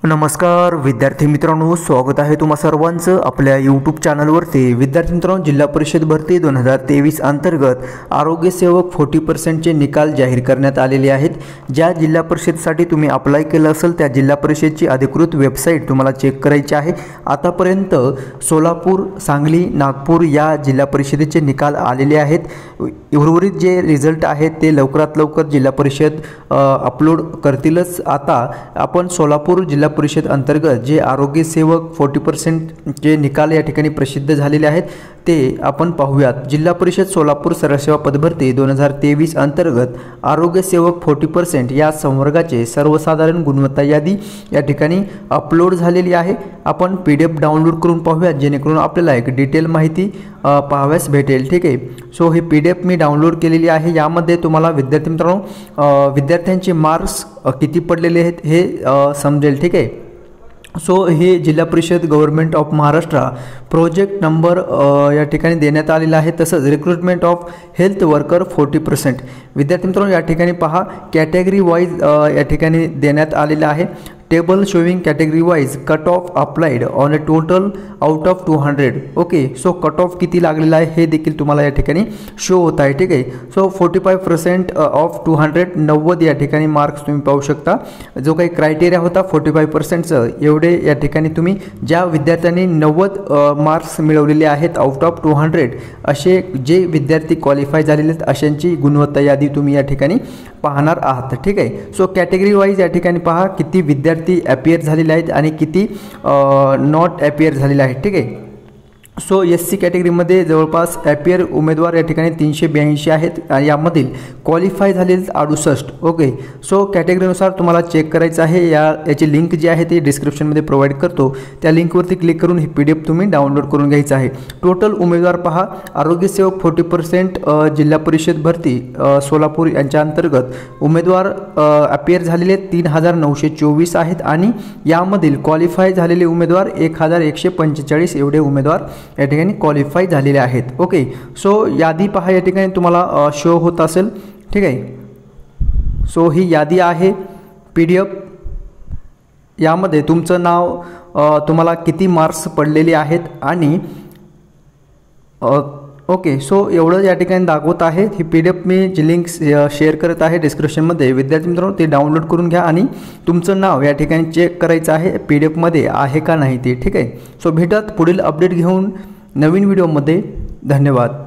नमस्कार विद्यार्थी मित्रांनो, स्वागत आहे तुम्हा सर्वांचं आपल्या यूट्यूब चॅनलवरती। विद्यार्थी मित्रांनो, जिल्हा परिषद भरती 2023 अंतर्गत आरोग्य सेवक 40% चे निकाल जाहीर करण्यात आलेले आहेत। ज्या जिल्हा परिषदेसाठी तुम्ही अप्लाय केलं असेल त्या जिल्हा परिषदेची अधिकृत वेबसाईट तुम्हाला चेक करायची आहे। आतापर्यंत सोलापूर, सांगली, नागपूर या जिल्हा परिषदेचे निकाल आलेले आहेत। उर्वरित जे रिझल्ट आहेत ते लवकरात लवकर जिल्हा परिषद अपलोड करतीलच। आता आपण सोलापूर जिल्हा परिषद अंतर्गत जे आरोग्य सेवक 40% जे निकाल या ठिकाणी प्रसिद्ध झालेले आहेत ते आपण पाहूयात। जिल्हा परिषद सोलापूर सरसेवा पदभरती 2023 अंतर्गत आरोग्य सेवक 40% या संवर्गाचे सर्वसाधारण गुणवत्ता यादी या ठिकाणी अपलोड झालेली आहे। आपण PDF डाउनलोड करून पाहूयात जेणेकरून आपल्याला एक डिटेल माहिती पाहाव्यास भेटेल। ठीक आहे, सो ही PDF मी डाउनलोड केलेली आहे। यामध्ये तुम्हाला विद्यार्थी मित्रांनो विद्यार्थ्यांचे मार्क्स किती पडलेले आहेत हे समजेल। ठीक आहे, सो हे जिल्हा परिषद government of Maharashtra project number या ठिकाणी देण्यात आलेला आहे। तसंच रिक्रुटमेंट ऑफ हेल्थ वर्कर 40%। विद्यार्थी मित्रांनो या ठिकाणी पहा कॅटेगरी वाईज या ठिकाणी देण्यात आलेला आहे। Table showing category wise cut off applied on a total out of 200। Okay, so cut off किती लागलेला आहे हे देखील तुम्हाला या ठिकाणी शो होत आहे। ठीक आहे, सो 45% ऑफ 200 90 या ठिकाणी मार्क्स तुम्ही पाहू शकता। जो काही क्रायटेरिया होता 45%चं एवढे या ठिकाणी तुम्ही ज्या विद्यार्थ्यांनी 90 मार्क्स मिळवलेले आहेत आउट ऑफ 200 असे जे विद्यार्थी क्वालिफाय झालेले आहेत अशांची गुणवत्ता यादी तुम्ही या ठिकाणी पाहणार आहात। ठीक आहे, सो कॅटेगरी वाईज या ठिकाणी पहा किती विद्यार्थी अपीयर झालेले आहेत आणि किती नॉट अपीयर झालेले आहेत। ठीक आहे, सो SC कॅटेगरीमध्ये जवळपास अपीयर उमेदवार या ठिकाणी 382 आहेत आणि यामधील क्वालिफाय झालेले 68। ओके, सो कॅटेगरीनुसार तुम्हाला चेक करायचं आहे। याची लिंक जी आहे ती डिस्क्रिप्शनमध्ये प्रोव्हाइड करतो, त्या लिंकवरती क्लिक करून ही PDF तुम्ही डाउनलोड करून घ्यायचं आहे। टोटल उमेदवार पहा आरोग्य सेवक 40% जिल्हा परिषद भरती सोलापूर यांच्या अंतर्गत उमेदवार अपीयर झालेले 3924 आहेत आणि यामधील क्वालिफाय झालेले उमेदवार 1145 एवढे उमेदवार या ठिकाणी क्वालिफाय झालेले आहेत। ओके, सो यादी पहा या ठिकाणी तुम्हाला शो होत असेल। ठीक आहे, सो ही यादी आहे PDF। यामध्ये तुमचं नाव, तुम्हाला किती मार्क्स पडलेले आहेत आणि ओके, सो एवढं या ठिकाणी दाखवत आहे। ही PDF मी जी लिंक शेअर करत आहे डिस्क्रिप्शनमध्ये, विद्यार्थी मित्रांनो ते डाउनलोड करून घ्या आणि तुमचं नाव या ठिकाणी चेक करायचं आहे PDF मध्ये आहे का नाही ते। ठीक आहे, सो भेटत पुढील अपडेट घेऊन नवीन व्हिडिओमध्ये। धन्यवाद।